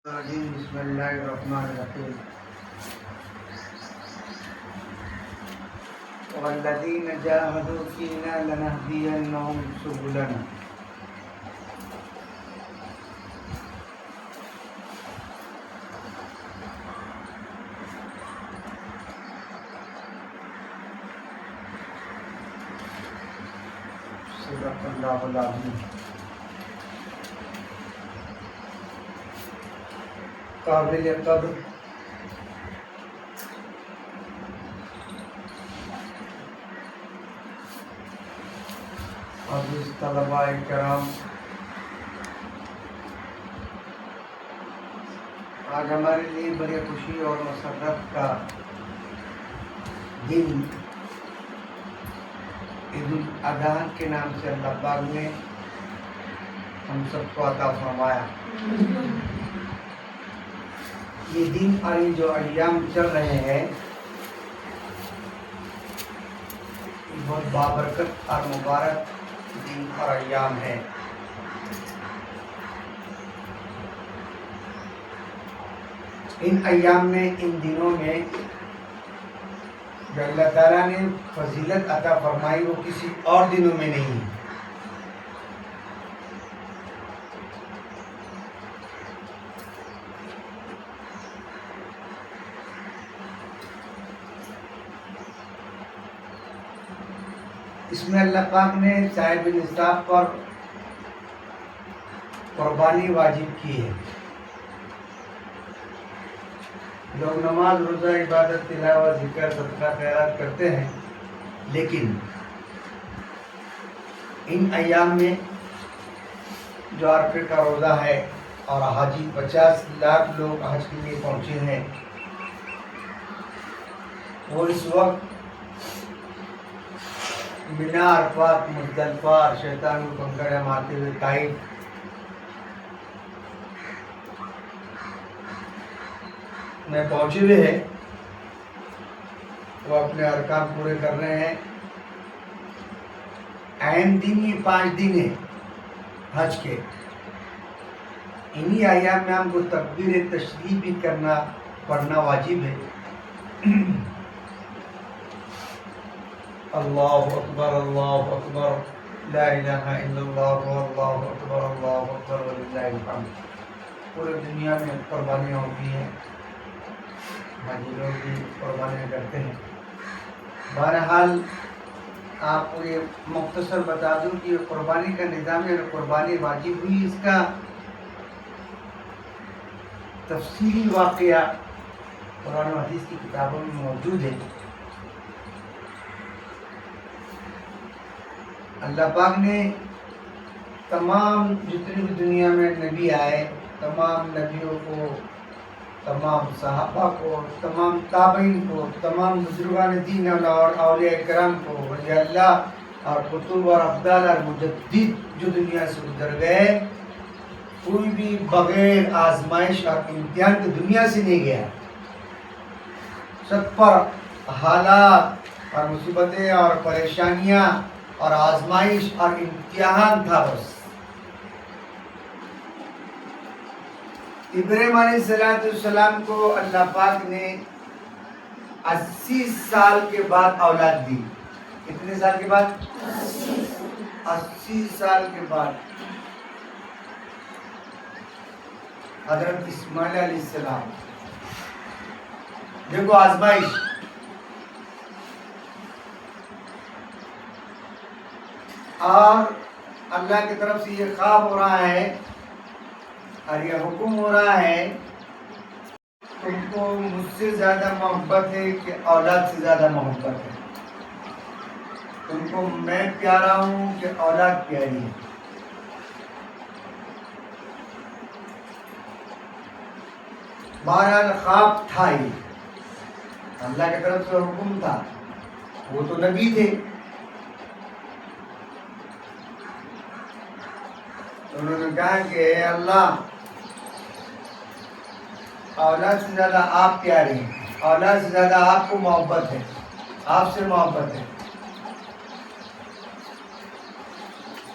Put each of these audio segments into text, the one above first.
بسم اللہ الرحمن الرحیم والذین جاہدوا فینا لنہدینہم سبلنا صدق اللہ العظیم قابل قدر عزیز طلباء کرام، آج ہمارے لیے بڑی خوشی اور مسرت کا دن عید الاضحیٰ کے نام سے اللہ پاک نے ہم سب کو عطا فرمایا۔ یہ دن اور یہ جو ایام چل رہے ہیں یہ بہت بابرکت اور مبارک دن اور ایام ہے۔ ان ایام میں، ان دنوں میں جو اللہ تعالیٰ نے فضیلت عطا فرمائی وہ کسی اور دنوں میں نہیں ہے۔ اس میں اللہ پاک نے صاحب نصاب پر قربانی واجب کی ہے۔ لوگ نماز، روزہ، عبادت، تلاوت، ذکر، صدقہ، خیرات کرتے ہیں، لیکن ان ایام میں جو عرفے کا روزہ ہے اور حاجی 50 لاکھ لوگ حج کے لیے پہنچے ہیں، وہ اس وقت منا، عرفات، مزدلفہ اور شیطان کو کنکریاں مارتے ہوئے طائف میں پہنچے ہوئے ہیں۔ وہ اپنے ارکان پورے کر رہے ہیں۔ اہم دن یہ 5 دن ہیں حج کے۔ انہی ایام میں ہم کو تکبیر تشریف بھی پڑھنا واجب ہے۔ اللہ اکبر، اللہ اکبر، لا الہ الا اللہ، اللہ اکبر، اللہ اکبر وللہ الحمد۔ پورے دنیا میں قربانیاں ہوتی ہیں، حاجی لوگ بھی قربانیاں کرتے ہیں۔ بہرحال آپ کو یہ مختصر بتا دوں کہ قربانی کا نظام ہے، قربانی واجب ہوئی، اس کا تفصیلی واقعہ قرآن و حدیث کی کتابوں میں موجود ہے۔ اللہ پاک نے تمام جتنے بھی دنیا میں نبی آئے، تمام نبیوں کو، تمام صحابہ کو، تمام تابعین کو، تمام بزرگان دین اور اولیاء کرام کو، ولی اللہ اور کتب اور افضال اور مجدد جو دنیا سے گزر گئے، کوئی بھی بغیر آزمائش اور امتحان کی دنیا سے نہیں گیا۔ سب پر حالات اور مصیبتیں اور پریشانیاں اور آزمائش اور امتحان تھا بس۔ ابراہیم علیہ السلام کو اللہ پاک نے 80 سال کے بعد اولاد دی۔ کتنے سال کے بعد؟ 80 سال کے بعد حضرت اسماعیل علیہ السلام۔ دیکھو آزمائش، اور اللہ کی طرف سے یہ خواب ہو رہا ہے اور یہ حکم ہو رہا ہے، تم کو مجھ سے زیادہ محبت ہے کہ اولاد سے زیادہ محبت ہے؟ تم کو میں پیارا ہوں کہ اولاد پیاری ہے؟ بہرحال خواب تھا، یہ اللہ کی طرف سے حکم تھا، وہ تو نبی تھے۔ انہوں نے کہا کہ اے اللہ، اولاد سے زیادہ آپ پیارے ہیں، اولاد سے زیادہ آپ کو محبت ہے، آپ سے محبت ہے۔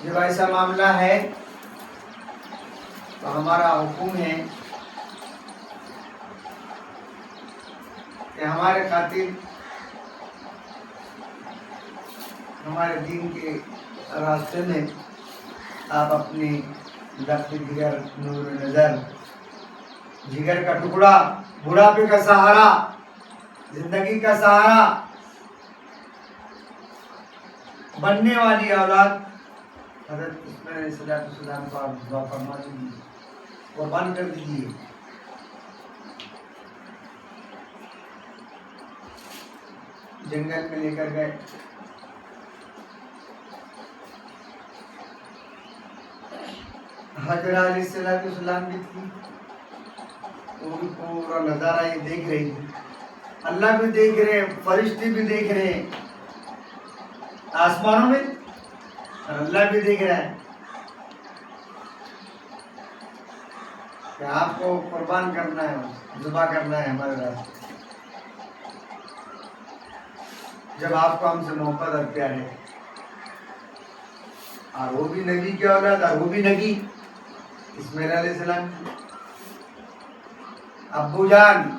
جب ایسا معاملہ ہے تو ہمارا حکم ہے کہ ہمارے خاطر ہمارے دین کے راستے میں آپ اپنی لفظ جگر، نور نظر، جگر کا ٹکڑا، بڑھاپے کا سہارا، زندگی کا سہارا بننے والی اولاد حضرت اسماعیل علیہ السلام کو آپ دعا فرما دیجیے، قربان کر دیجیے۔ جنگل میں لے کر گئے، حجرہ علیہ السلام بھی تھی، وہ بھی پورا نظارہ یہ دیکھ رہی تھی، اللہ بھی دیکھ رہے، فرشتے بھی دیکھ رہے آسمانوں میں، اور اللہ بھی دیکھ رہا ہے کہ آپ کو قربان کرنا ہے، ذبح کرنا ہے ہمارے راستے۔ جب آپ کو ہم سے محبت اور پیار ہے، اور وہ بھی نبی کی اولاد، اور وہ بھی نبی اسماعیل علیہ السلام کی، ابو جان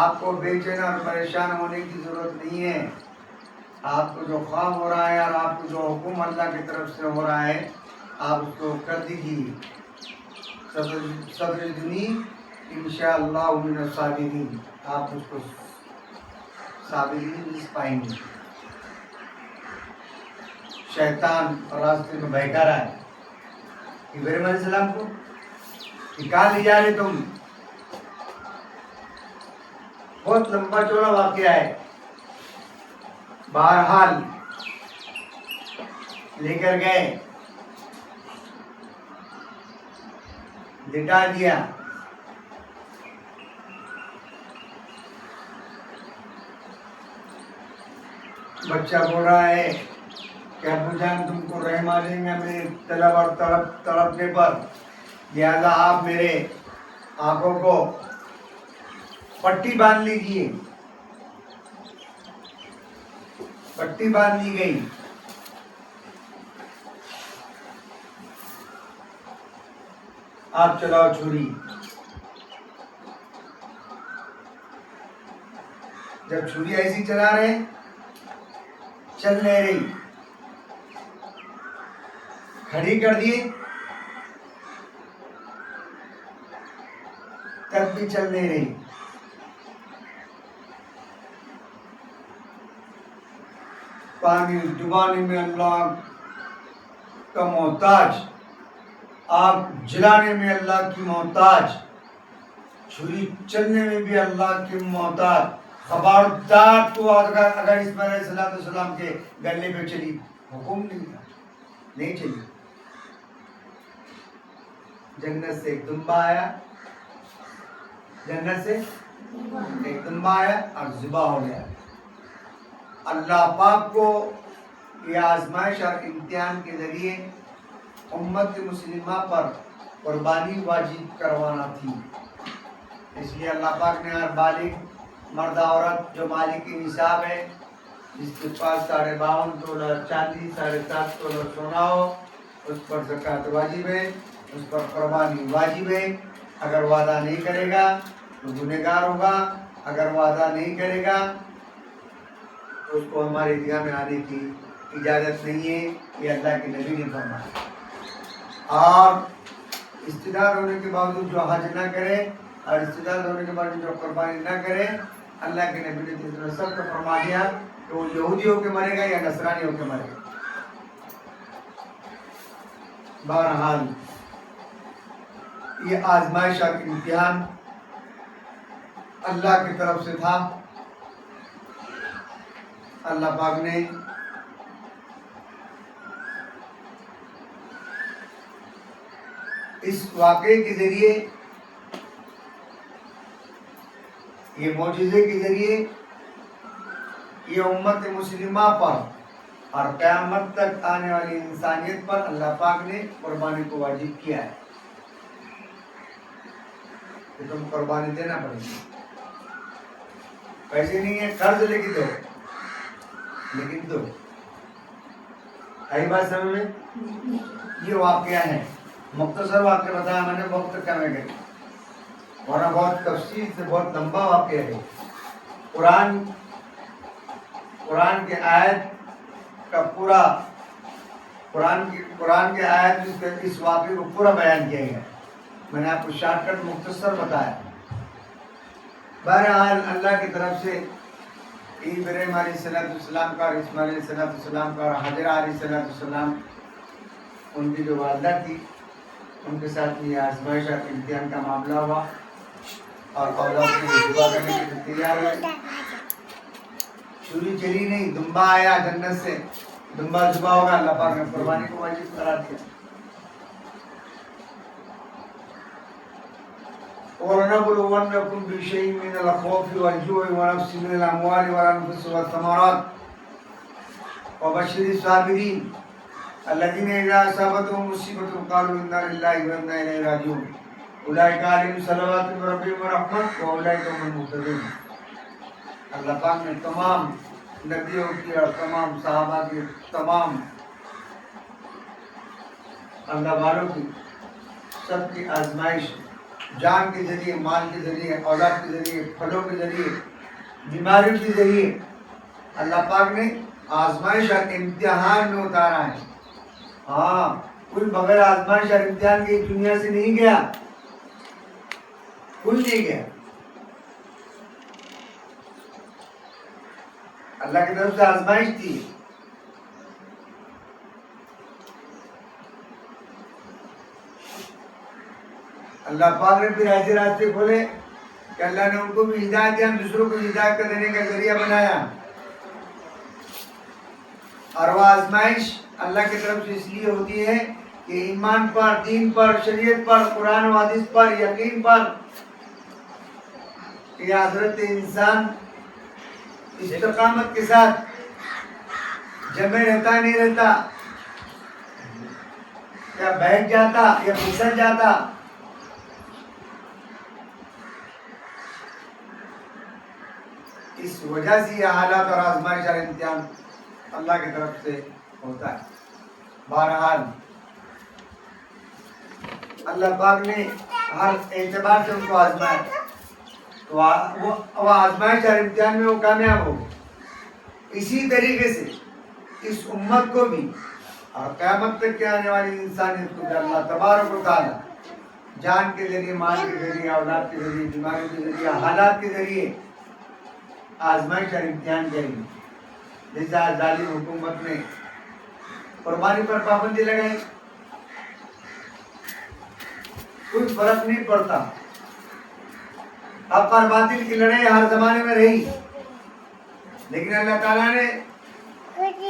آپ کو بے چین اور پریشان ہونے کی ضرورت نہیں ہے۔ آپ کو جو خواب ہو رہا ہے اور آپ کو جو حکم اللہ کی طرف سے ہو رہا ہے، آپ اس کو کر دیجیے۔ صدر دنی انشاءاللہ من الصابرین، آپ اس کو صابرین جس پائیں گے۔ شیطان راستے میں بیٹھا رہا ہے ابراہیم علیہ السلام کو کہ کہاں لے جا رہے تم؟ بہت لمبا چوڑا واقعہ ہے، بہرحال لے کر گئے، لٹا دیا، بچہ بول رہا ہے کہ ابو جان تم کو رحم آ جائیں گا میرے طلب اور تڑپنے پر، لہذا آپ میرے آنکھوں کو پٹی باندھ لیجیے۔ پٹی باندھ لی گئی، آپ چلاؤ چھری۔ جب چھری ایسی چلا رہے، چل نہیں رہی، کھڑی کر دیے تب بھی چل نہیں رہی۔ پانی ڈبانے میں اللہ کا محتاج، آگ جلانے میں اللہ کی محتاج، چھری چلنے میں بھی اللہ کی محتاج۔ خبردار تو اگر اسماعیل علیہ السلام کے گلے پہ چلی، حکم نہیں تھا، نہیں چلی۔ جنت سے ایک دمبا آیا، جنت سے ایک دمبا آیا اور ذبح ہو گیا۔ اللہ پاک کو یہ آزمائش اور امتحان کے ذریعے امت مسلمہ پر قربانی واجب کروانا تھی، اس لیے اللہ پاک نے ہر بالغ مرد عورت جو مالک کی نصاب ہے، جس کے پاس 52.5 تولہ چاندی، 7.5 تولہ سونا ہو، اس پر زکوٰۃ واجب ہے، اس پر قربانی واجب ہے۔ اگر وعدہ نہیں کرے گا تو گنہگار ہوگا، اگر وعدہ نہیں کرے گا تو اس کو ہمارے دیہا میں آنے کی اجازت نہیں ہے، یہ اللہ کے نبی نے فرمایا۔ اور استعداد ہونے کے باوجود جو حج نہ کرے اور استعداد ہونے کے باوجود جو قربانی نہ کرے، اللہ کے نبی نے سب کو فرما دیا کہ وہ یہودی ہو کے مرے گا یا نصرانی ہو کے مرے گا۔ بہرحال یہ آزمائش اور امتحان اللہ کی طرف سے تھا۔ اللہ پاک نے اس واقعے کے ذریعے، یہ معجزے کے ذریعے، یہ امت مسلمہ پر اور قیامت تک آنے والی انسانیت پر اللہ پاک نے قربانی کو واجب کیا ہے کہ تم قربانی دینا پڑے گی۔ پیسے نہیں ہے، قرض لے کے دو، لیکن دو۔ آئی بات سمجھ میں؟ یہ واقعہ ہے، مختصر واقعہ بتایا میں نے، وقت کم ہے گئی۔ ورنہ بہت تفصیل سے بہت لمبا واقعہ ہے. قرآن کے آیت کا پورا قرآن کے آیت میں اس واقعے کو پورا بیان کیا گیا. میں نے آپ کو شارٹ کٹ مختصر بتایا. بہرحال اللہ کی طرف سے ابراہیم علیہ السلام کا اور اسماعیل علیہ السلام کا اور حاجرہ علیہ السلام ان کی جو والدہ تھی ان کے ساتھ یہ آزمائش اور امتحان کا معاملہ ہوا اور اولاد کے لیے دعا کرنے کے لیے تیار ہوئے. چوری چلی نہیں، دمبا آیا جنت سے، دمبا ذبح ہوگا، اللہ پاک نے قربانی کو واجب قرار دیا. وَلَنَبْلُوَنَّكُمْ بِشَيْءٍ مِّنَ الْخَوْفِ وَالْجُوعِ وَنَقْصٍ مِّنَ الْأَمْوَالِ وَالْأَنفُسِ وَالثَّمَرَاتِ وَبَشِّرِ الصَّابِرِينَ الَّذِينَ إِذَا أَصَابَتْهُم مُّصِيبَةٌ قَالُوا إِنَّا لِلَّهِ وَإِنَّا إِلَيْهِ رَاجِعُونَ أُولَٰئِكَ عَلَيْهِمْ صَلَوَاتٌ مِّن رَّبِّهِمْ وَرَحْمَةٌ وَأُولَٰئِكَ هُمُ الْمُهْتَدُونَ. اللہ پاک نے تمام نبیوں کی اور تمام صحابہ کی، تمام اللہ والوں کی، سب کی آزمائش جان کے ذریعے، مال کے ذریعے، اولاد کے ذریعے، پھلوں کے ذریعے، بیماریوں کے ذریعے اللہ پاک نے آزمائش اور امتحان میں اتارا ہے. ہاں، کوئی بغیر آزمائش اور امتحان کی دنیا سے نہیں گیا، کوئی نہیں گیا. اللہ کی طرف سے آزمائش تھی. اللہ پاک نے پھر ایسے راستے کھولے کہ اللہ نے ان کو بھی ہدایت دیا، دوسروں کو ہدایت کا دینے کا ذریعہ بنایا. اور وہ آزمائش اللہ کی طرف سے اس لیے ہوتی ہے کہ ایمان پر، دین پر، شریعت پر، قرآن و حدیث پر، یقین پر کہ حضرت انسان استقامت کے ساتھ جمع رہتا نہیں رہتا، یا بہک جاتا یا پھسل جاتا. اس وجہ سے یہ حالات اور آزمائش اور امتحان اللہ کی طرف سے ہوتا ہے. بہرحال اللہ پاک نے ہر اعتبار سے ان کو آزمایا، تو وہ آزمائش اور امتحان میں وہ کامیاب ہو گئے. اسی طریقے سے اس امت کو بھی اور قیامت تک کے آنے والی انسانیت کو بھی اللہ تبارک و تعالی جان کے ذریعے، مال کے ذریعے، اولاد کے ذریعے، بیماریوں کے ذریعے، حالات کے ذریعے آزمائش اور امتحان کریں گے. جیسے آج ظالم حکومت نے قربانی پر پابندی لگائی، کوئی فرق نہیں پڑتا. حق اور باطل کی لڑائی ہر زمانے میں رہی، لیکن اللہ تعالیٰ نے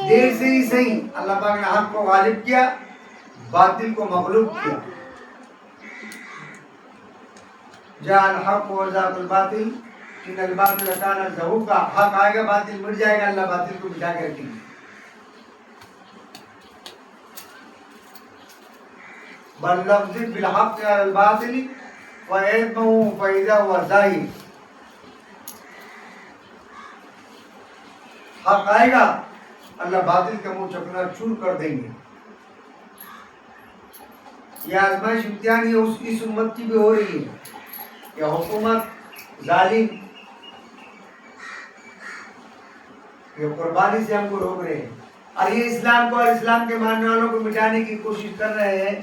دیر سے ہی صحیح اللہ پاک نے حق کو غالب کیا، باطل کو مغلوب کیا. جاء الحق وزهق الباطل ان الباطل کان زہوقا. حق آئے گا، باطل مٹ جائے گا، اللہ باطل کو مٹا کے رکھیں گے. بل نقذف بالحق علی الباطل فیدمغه فاذا هو زاهق. حق آئے گا، اللہ باطل کا منہ چکنا چور کر دیں گے. یہ آزمائش امتحان یہ اس امت کی بھی ہو رہی ہے کہ حکومت ظالم یہ قربانی سے ہم کو روک رہے ہیں، اور یہ اسلام کو اور اسلام کے ماننے والوں کو مٹانے کی کوشش کر رہے ہیں.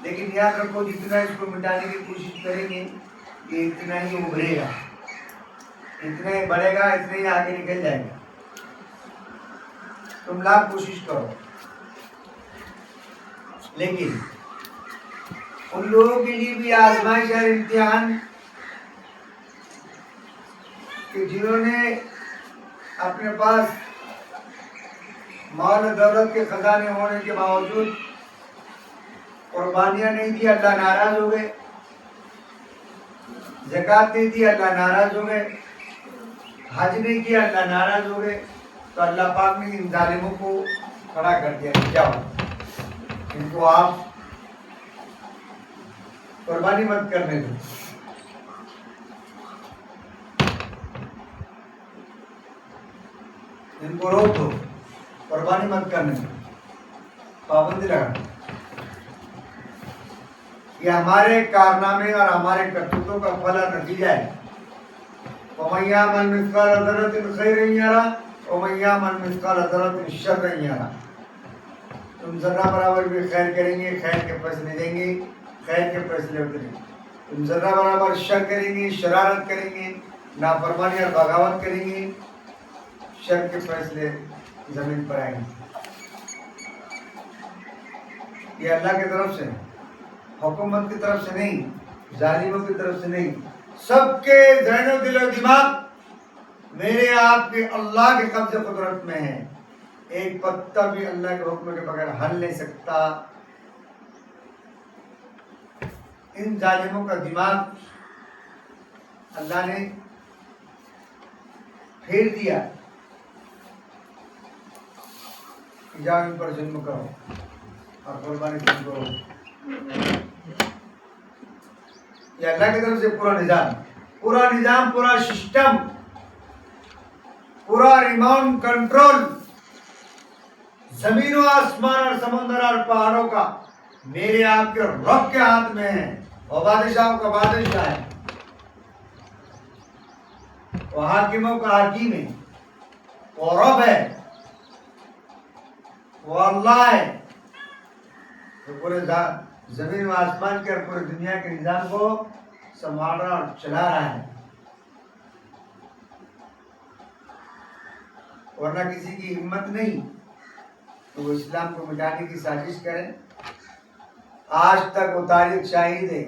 لیکن یاد رکھو، جتنا اس کو مٹانے کی کوشش کریں گے یہ اتنا ہی ابھرے گا، اتنا ہی بڑھے گا، اتنا ہی آگے نکل جائے گا. تم لاکھ کوشش کرو. لیکن ان لوگوں کے لیے بھی آزمائش اور امتحان کہ جنہوں نے اپنے پاس مال و دولت کے خزانے ہونے کے باوجود قربانیاں نہیں دی، اللہ ناراض ہو گئے. زکوٰۃ نہیں دی، اللہ ناراض ہو گئے. حج نہیں کیا، اللہ ناراض ہو گئے. تو اللہ پاک نے ان ظالموں کو کھڑا کر دیا کہ جاؤ ان کو آپ قربانی مت کرنے دو. ان کو روک دو، قربانی مت کرنے دو، پابندی لگا. یہ ہمارے کارنامے اور ہمارے کرتوتوں کا پھل اور نتیجہ ہے۔ وَمَن يَعْمَلْ مِثْقَالَ ذَرَّةٍ خَيْرًا يَرَهُ وَمَن يَعْمَلْ مِثْقَالَ ذَرَّةٍ شَرًّا يَرَهُ۔ تم ذرہ برابر بھی خیر کریں گے، خیر کے فیصلے دیں گے، خیر کے فیصلے اتریں گے۔ تم ذرہ برابر شر کریں گے، شرارت کریں گے، نافرمانی اور بغاوت کریں گے، شر کے فیصلے زمین پر آئیں گے۔ یہ اللہ کی طرف سے، حکومت کی طرف سے نہیں، ظالموں کی طرف سے نہیں، سب کے ذہن و دل و دماغ میرے آپ کے اللہ کے قبضے قدرت میں ہے۔ ایک پتا بھی اللہ کے حکم کے بغیر ہل نہیں سکتا۔ ان ظالموں کا دماغ اللہ نے پھیر دیا کہ جاؤ ان پر ظلم کرو اور قربانی تم کرو۔ یہ اللہ کی طرف سے پورا نظام، پورا سسٹم، پورا ریموٹ کنٹرول زمین و آسمان اور سمندر اور پہاڑوں کا میرے آپ کے رب کے ہاتھ میں ہے۔ وہ بادشاہوں کا بادشاہ ہے، وہ حاکموں کا حاکم ہے، وہ رب ہے، وہ اللہ ہے، جو پورے زمین و آسمان کے اور پورے دنیا کے نظام کو سنبھال رہا اور چلا رہا ہے۔ ورنہ کسی کی ہمت نہیں تو وہ اسلام کو مٹانے کی سازش کرے۔ آج تک وہ تاریخ شاہد ہے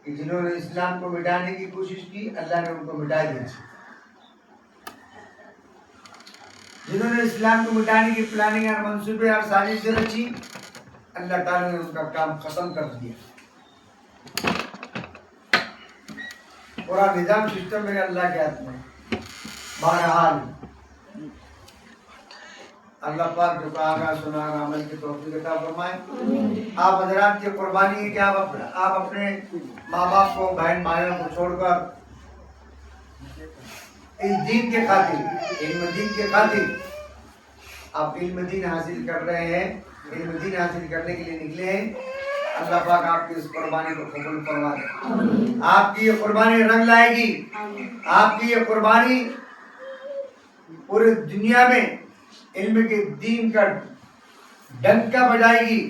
کہ جنہوں نے اسلام کو مٹانے کی کوشش کی، اللہ نے ان کو مٹا دیا۔ جنہوں نے اسلام کو مٹانے کی پلاننگ اور منصوبے اور سازشیں رچی، اللہ تعالیٰ نے ان کا کام ختم کر دیا۔ پورا نظام سسٹم میرے اللہ کے ہاتھ میں۔ بہرحال اللہ پاک جو کہا گا سنا گا عمل کی توفیق عطا فرمائے۔ آپ حضرات کی قربانی ہے کہ آپ اپنے ماں باپ کو، بہن بھائیوں کو چھوڑ کر اس دین کے خاطر، علم دین کے خاطر آپ علم دین حاصل کر رہے ہیں، علم دین حاصل کرنے کے لیے نکلے ہیں۔ اللہ پاک آپ کی اس قربانی کو قبول فرما دے۔ آپ کی یہ قربانی رنگ لائے گی، آپ کی یہ قربانی پورے دنیا میں علم کے دین کا ڈنکا بجائے گی،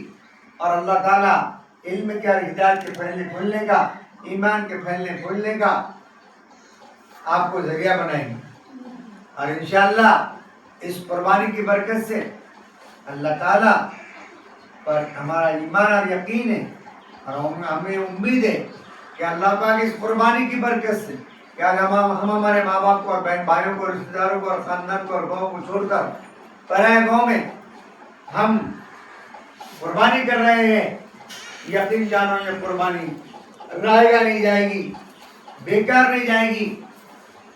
اور اللہ تعالیٰ علم کے اور ہدایت کے پھیلنے پھولنے کا، ایمان کے پھیلنے پھولنے کا آپ کو ذریعہ بنائیں گے۔ اور انشاءاللہ اس قربانی کی برکت سے اللہ تعالیٰ پر ہمارا ایمان اور یقین ہے، اور ہمیں امید ہے کہ اللہ پاک اس قربانی کی برکت سے کہ آج ہم ہمارے ماں باپ کو اور بہن بھائیوں کو، رشتہ داروں کو اور خاندان کو اور گاؤں کو چھوڑ کر پرائے گاؤں میں ہم قربانی کر رہے ہیں، یقین جانو یہ قربانی رائے گا نہیں جائے گی، بیکار نہیں جائے گی،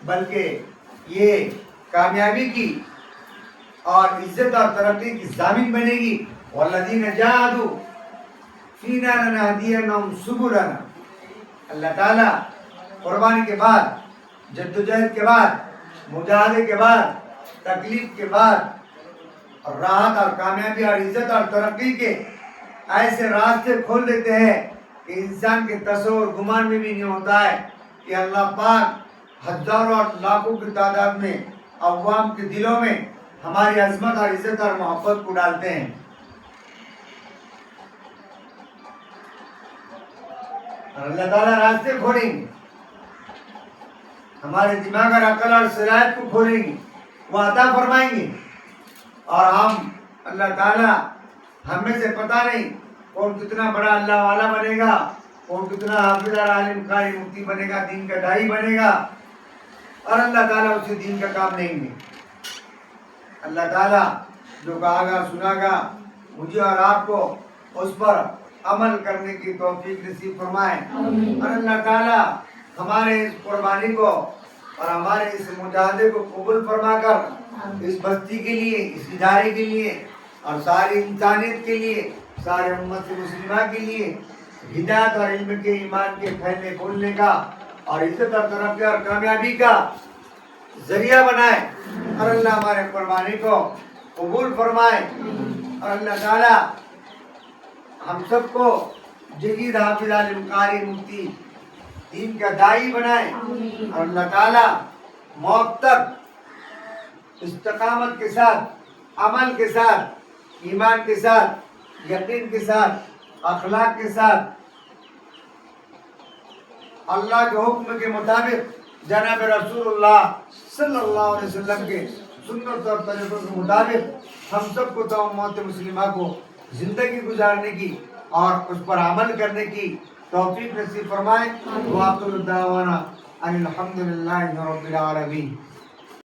بلکہ یہ کامیابی کی اور عزت اور ترقی کی ضامن بنے گی۔ والذین جاہدوا فینا لنہدینہم سبلنا۔ اللہ تعالیٰ قربانی کے بعد، جدوجہد کے بعد، مجاہدے کے بعد، تکلیف کے بعد، اور راحت اور کامیابی اور عزت اور ترقی کے ایسے راستے کھول دیتے ہیں کہ انسان کے تصور گمان میں بھی نہیں ہوتا ہے کہ اللہ پاک ہزاروں اور لاکھوں کی تعداد میں عوام کے دلوں میں ہماری عظمت اور عزت اور محبت کو ڈالتے ہیں۔ اور اللہ تعالیٰ راستے کھولیں گے، ہمارے دماغ اور عقل اور صلاحیت کو کھولیں گے، وہ عطا فرمائیں گے، اور ہم اللہ تعالیٰ ہم میں سے پتہ نہیں کون کتنا بڑا اللہ والا بنے گا، کون کتنا حافظ اور عالم قاری مفتی بنے گا، دین کا داعی بنے گا، اور اللہ تعالیٰ اسے دین کا کام نہیں دے۔ اللہ تعالیٰ جو کہا گا سنا گا، مجھے اور آپ کو اس پر عمل کرنے کی توفیق نصیب فرمائے، اور اللہ تعالیٰ ہمارے اس قربانی کو اور ہمارے اس مجاہدے کو قبول فرما کر اس بستی کے لیے، اس ادارے کے لیے اور ساری انسانیت کے لیے، سارے امت مسلمہ کے لیے ہدایت اور علم کے، ایمان کے پھیلنے پھولنے کا اور عزت اور ترقی اور کامیابی کا ذریعہ بنائے، اور اللہ ہمارے قربانی کو قبول فرمائے، اور اللہ تعالیٰ ہم سب کو جدید حافظ عالم قاری مفتی دین کا دائی بنائے اور اللہ تعالیٰ موت تک استقامت کے ساتھ، عمل کے ساتھ، ایمان کے ساتھ، یقین کے ساتھ، اخلاق کے ساتھ، اللہ کے حکم کے مطابق جناب رسول اللہ صلی اللہ علیہ وسلم کے سنت اور طریقوں کے مطابق ہم سب کو تمام امت مسلمہ کو زندگی گزارنے کی اور اس پر عمل کرنے کی توفیق نصیب فرمائے۔ وآخر دعوانا ان الحمد للہ رب العالمین۔